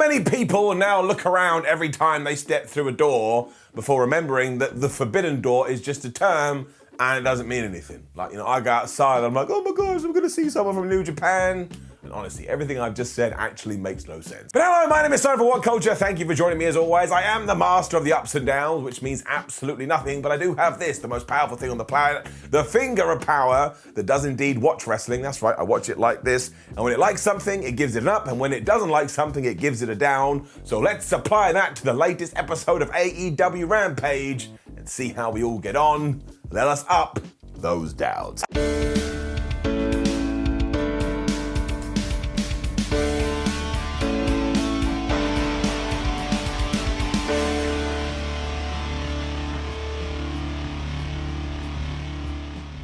many people now look around every time they step through a door before remembering that the forbidden door is just a term and it doesn't mean anything. Like, I go outside, I'm like, oh my gosh, I'm gonna see someone from New Japan. And honestly, everything I've just said actually makes no sense. But hello, my name is Simon from WhatCulture. Thank you for joining me as always. I am the master of the ups and downs, which means absolutely nothing, but I do have this, the most powerful thing on the planet, the finger of power that does indeed watch wrestling. That's right, I watch it like this. And when it likes something, it gives it an up, and when it doesn't like something, it gives it a down. So let's apply that to the latest episode of AEW Rampage and see how we all get on. Let us up those downs.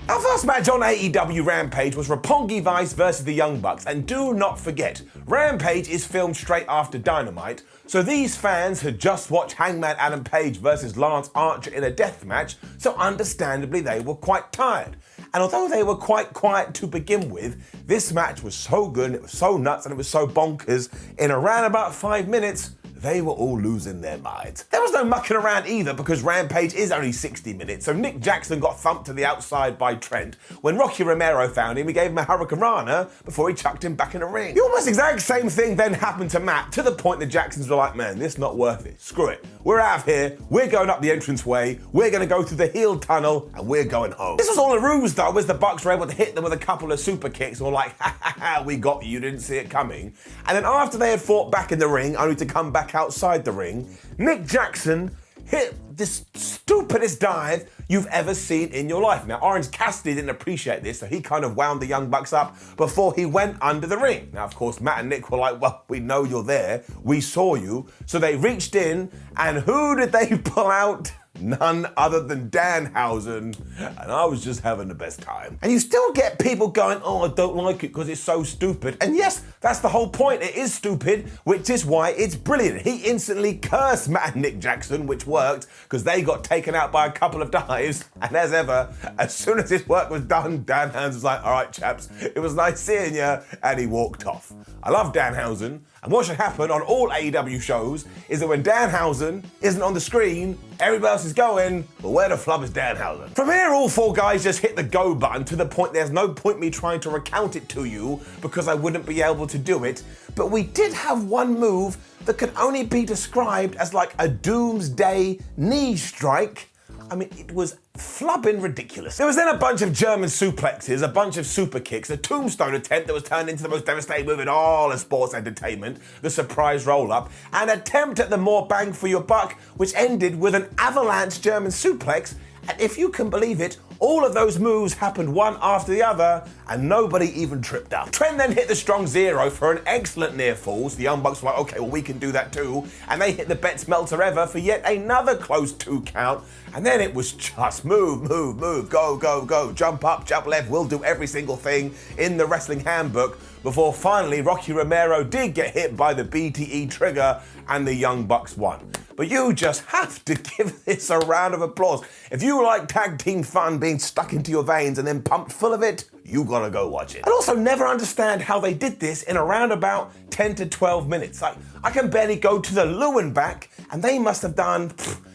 Our first match on AEW Rampage was Roppongi Vice versus the Young Bucks, and do not forget, Rampage is filmed straight after Dynamite, so these fans had just watched Hangman Adam Page versus Lance Archer in a death match, so understandably they were quite tired. And although they were quite quiet to begin with, this match was so good, and it was so nuts, and it was so bonkers, in around about 5 minutes, they were all losing their minds. There was no mucking around either because Rampage is only 60 minutes, so Nick Jackson got thumped to the outside by Trent. When Rocky Romero found him, he gave him a Hurricane Rana before he chucked him back in the ring. The almost exact same thing then happened to Matt, to the point the Jacksons were like, man, this is not worth it. Screw it. We're out of here, we're going up the entranceway, we're gonna go through the heel tunnel, and we're going home. This was all a ruse though, as the Bucks were able to hit them with a couple of super kicks and were like, ha ha ha, we got you, you didn't see it coming. And then after they had fought back in the ring, only to come back outside the ring, Nick Jackson hit this stupidest dive you've ever seen in your life. Now, Orange Cassidy didn't appreciate this, so he kind of wound the Young Bucks up before he went under the ring. Now, of course, Matt and Nick were like, well, we know you're there, we saw you. So they reached in, and who did they pull out? None other than Danhausen, and I was just having the best time. And you still get people going, oh, I don't like it because it's so stupid. And yes, that's the whole point. It is stupid, which is why it's brilliant. He instantly cursed Matt and Nick Jackson, which worked because they got taken out by a couple of dives. And as ever, as soon as his work was done, Danhausen was like, all right, chaps, it was nice seeing you, and he walked off. I love Danhausen, and what should happen on all AEW shows is that when Danhausen isn't on the screen, everybody else is going, but where the flub is Danhausen? From here, all four guys just hit the go button to the point there's no point me trying to recount it to you because I wouldn't be able to do it. But we did have one move that could only be described as like a doomsday knee strike. I mean, it was flubbing ridiculous. There was then a bunch of German suplexes, a bunch of super kicks, a tombstone attempt that was turned into the most devastating move in all of sports entertainment, the surprise roll-up, an attempt at the more bang for your buck, which ended with an avalanche German suplex. And if you can believe it, all of those moves happened one after the other, and nobody even tripped up. Trent then hit the strong zero for an excellent near fall, so the Young Bucks were like, okay, well, we can do that too. And they hit the best melter ever for yet another close 2 count. And then it was just move, move, move, go, go, go, jump up, jump left, we'll do every single thing in the wrestling handbook before finally Rocky Romero did get hit by the BTE trigger and the Young Bucks won. But you just have to give this a round of applause. If you like tag team fun being stuck into your veins and then pumped full of it, you gotta go watch it. I also never understand how they did this in around about 10 to 12 minutes. Like, I can barely go to the loo and back, and they must have done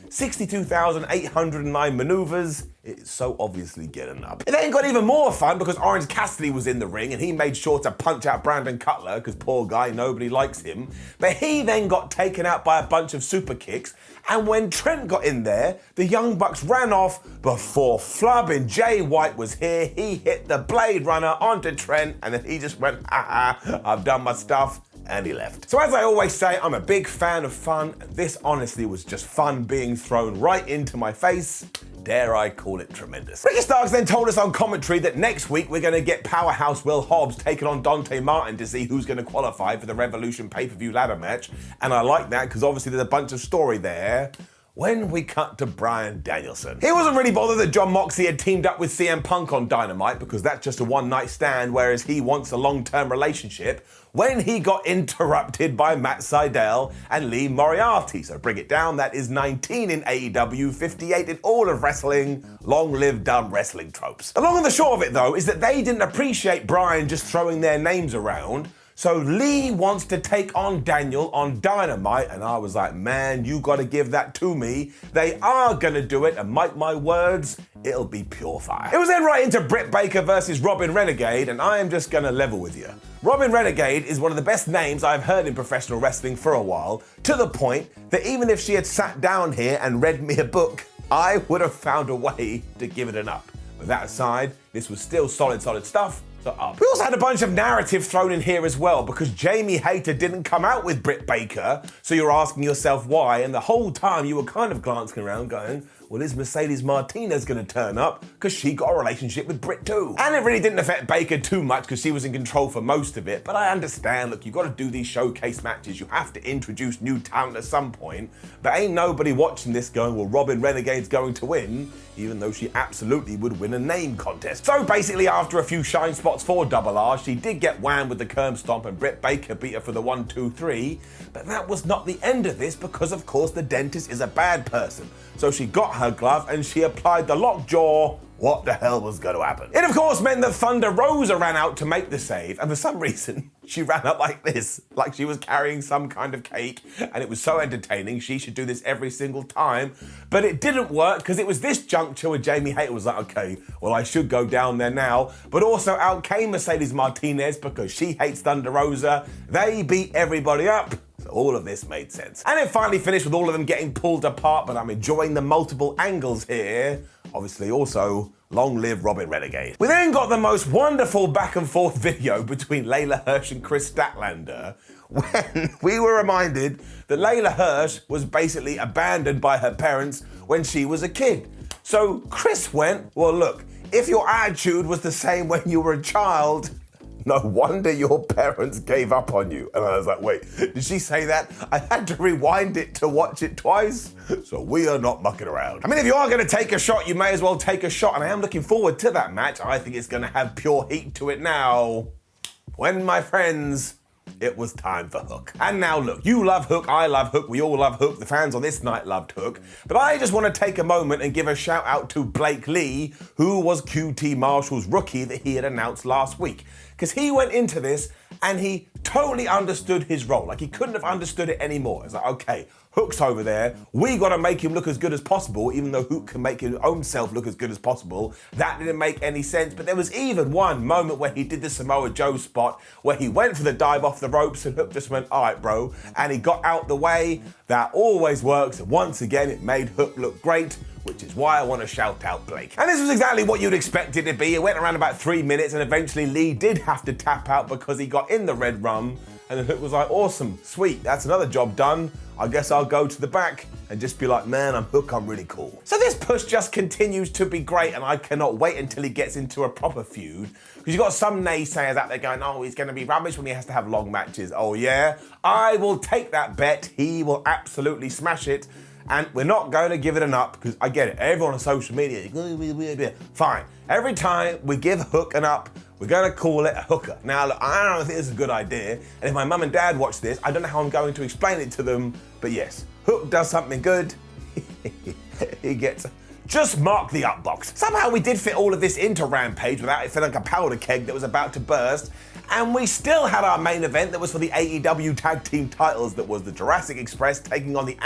62,809 maneuvers. It's so obviously getting up. It then got even more fun because Orange Cassidy was in the ring and he made sure to punch out Brandon Cutler because poor guy, nobody likes him. But he then got taken out by a bunch of super kicks, and when Trent got in there, the Young Bucks ran off before flubbing Jay White was here. He hit the Blade Runner onto Trent and then he just went, ha, I've done my stuff. And he left. So as I always say, I'm a big fan of fun. This honestly was just fun being thrown right into my face. Dare I call it tremendous. Ricky Starks then told us on commentary that next week we're going to get powerhouse Will Hobbs taking on Dante Martin to see who's going to qualify for the Revolution pay-per-view ladder match. And I like that because obviously there's a bunch of story there. When we cut to Bryan Danielson, he wasn't really bothered that Jon Moxley had teamed up with CM Punk on Dynamite because that's just a one-night stand, whereas he wants a long-term relationship, when he got interrupted by Matt Sydal and Lee Moriarty. So bring it down, that is 19 in AEW, 58 in all of wrestling. Long live dumb wrestling tropes. The long and the short of it though is that they didn't appreciate Bryan just throwing their names around, So Lee wants to take on Daniel on Dynamite, and I was like, man, you gotta give that to me. They are gonna do it, and mark my words, it'll be pure fire. It was then right into Britt Baker versus Robyn Renegade, and I am just gonna level with you. Robyn Renegade is one of the best names I've heard in professional wrestling for a while, to the point that even if she had sat down here and read me a book, I would have found a way to give it an up. With that aside, this was still solid stuff. So up. We also had a bunch of narrative thrown in here as well, because Jamie Hayter didn't come out with Britt Baker, so you're asking yourself why, and the whole time you were kind of glancing around going, well, is Mercedes Martinez going to turn up? Because she got a relationship with Britt too. And it really didn't affect Baker too much because she was in control for most of it, but I understand, look, you've got to do these showcase matches, you have to introduce new talent at some point, but ain't nobody watching this going, well, Robyn Renegade's going to win, even though she absolutely would win a name contest. So basically, after a few shine spots for Double R, she did get whammed with the curb stomp and Britt Baker beat her for the 1, 2, 3, but that was not the end of this because, of course, the dentist is a bad person. So she got her glove and she applied the lockjaw. What the hell was going to happen? It, of course, meant that Thunder Rosa ran out to make the save, and for some reason, she ran up like this, like she was carrying some kind of cake, and it was so entertaining, she should do this every single time, but it didn't work, because it was this juncture where Jamie Hayter was like, okay, well, I should go down there now, but also out came Mercedes Martinez, because she hates Thunder Rosa. They beat everybody up. So all of this made sense. And it finally finished with all of them getting pulled apart, but I'm enjoying the multiple angles here. Obviously, also, long live Robyn Renegade. We then got the most wonderful back and forth video between Layla Hirsch and Chris Statlander, when we were reminded that Layla Hirsch was basically abandoned by her parents when she was a kid. So Chris went, well, look, if your attitude was the same when you were a child, no wonder your parents gave up on you. And I was like, wait, did she say that? I had to rewind it to watch it twice. So we are not mucking around. I mean, if you are going to take a shot, you may as well take a shot. And I am looking forward to that match. I think it's going to have pure heat to it now. When, my friends, it was time for Hook. And now look, you love Hook, I love Hook, we all love Hook, the fans on this night loved Hook, but I just want to take a moment and give a shout out to Blake Lee, who was QT Marshall's rookie that he had announced last week. Because he went into this and he totally understood his role. Like, he couldn't have understood it anymore. It's like, okay, Hook's over there. We got to make him look as good as possible, even though Hook can make his own self look as good as possible. That didn't make any sense. But there was even one moment where he did the Samoa Joe spot where he went for the dive off the ropes and Hook just went, all right, bro. And he got out the way. That always works. And once again, it made Hook look great, which is why I want to shout out Blake. And this was exactly what you'd expect it to be. It went around about 3 minutes and eventually Lee did have to tap out because he got in the red rum, and then Hook was like, awesome, sweet, that's another job done. I guess I'll go to the back and just be like, man, I'm Hook, I'm really cool. So this push just continues to be great, and I cannot wait until he gets into a proper feud, because you've got some naysayers out there going, oh, he's going to be rubbish when he has to have long matches. Oh yeah? I will take that bet. He will absolutely smash it. And we're not going to give it an up, because I get it. Everyone on social media, fine. Every time we give Hook an up, we're going to call it a hooker. Now, look, I don't think this is a good idea. And if my mum and dad watch this, I don't know how I'm going to explain it to them. But yes, Hook does something good. He gets... Just mark the up box. Somehow we did fit all of this into Rampage without it feeling like a powder keg that was about to burst. And we still had our main event that was for the AEW Tag Team titles, that was the Jurassic Express taking on the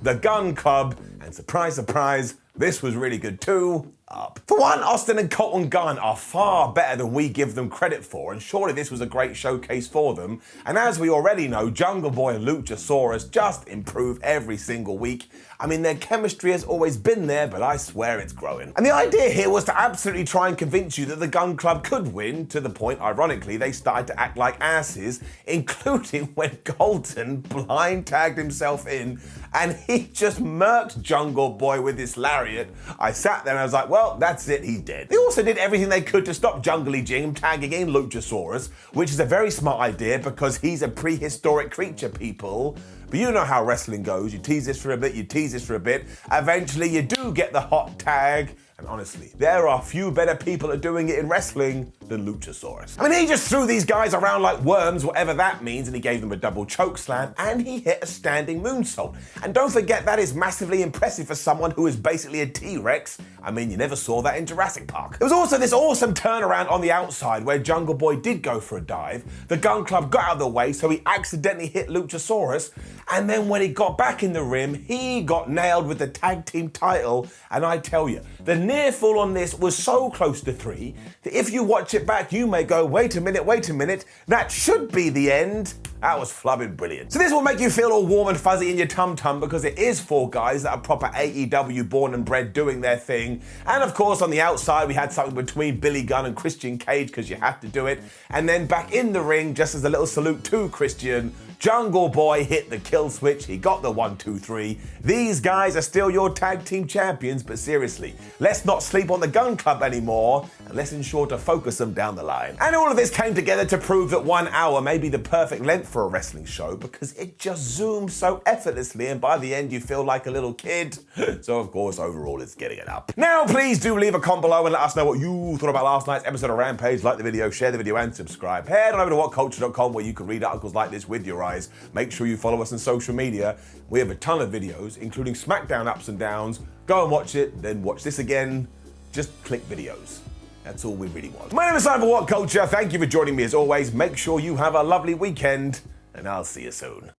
the Gunn Club, and surprise, surprise, this was really good too. Up. For one, Austin and Colton Gunn are far better than we give them credit for, and surely this was a great showcase for them. And as we already know, Jungle Boy and Luchasaurus just improve every single week. I mean, their chemistry has always been there, but I swear it's growing. And the idea here was to absolutely try and convince you that the Gunn Club could win, to the point, ironically, they started to act like asses, including when Colton blind tagged himself in, and he just murked Jungle Boy with this lariat. I sat there and I was like, well, that's it, he's dead. They also did everything they could to stop Jungly Jim tagging in Luchasaurus, which is a very smart idea because he's a prehistoric creature, people. But you know how wrestling goes. You tease this for a bit, you tease this for a bit. Eventually you do get the hot tag. And honestly, there are few better people at doing it in wrestling than Luchasaurus. I mean, he just threw these guys around like worms, whatever that means, and he gave them a double choke slam, and he hit a standing moonsault. And don't forget, that is massively impressive for someone who is basically a T-Rex. I mean, you never saw that in Jurassic Park. There was also this awesome turnaround on the outside where Jungle Boy did go for a dive. The Gunn Club got out of the way, so he accidentally hit Luchasaurus. And then when he got back in the ring, he got nailed with the tag team title. And I tell you, the near fall on this was so close to 3 that if you watch it back, you may go, wait a minute, that should be the end. That was flubbing brilliant. So this will make you feel all warm and fuzzy in your tum-tum because it is 4 guys that are proper AEW born and bred doing their thing. And of course, on the outside, we had something between Billy Gunn and Christian Cage because you have to do it. And then back in the ring, just as a little salute to Christian, Jungle Boy hit the kill switch. He got the 1, 2, 3. These guys are still your tag team champions, but seriously, let's not sleep on the Gunn Club anymore, and let's ensure to focus them down the line. And all of this came together to prove that 1 hour may be the perfect length for a wrestling show because it just zooms so effortlessly, and by the end you feel like a little kid. So of course, overall, it's getting it up. Now, please do leave a comment below and let us know what you thought about last night's episode of Rampage. Like the video, share the video, and subscribe. Head on over to WhatCulture.com where you can read articles like this with your eyes. Make sure you follow us on social media. We have a ton of videos, including SmackDown ups and downs. Go and watch it, then watch this again. Just click videos. That's all we really want. My name is Simon for WhatCulture. Thank you for joining me as always. Make sure you have a lovely weekend, and I'll see you soon.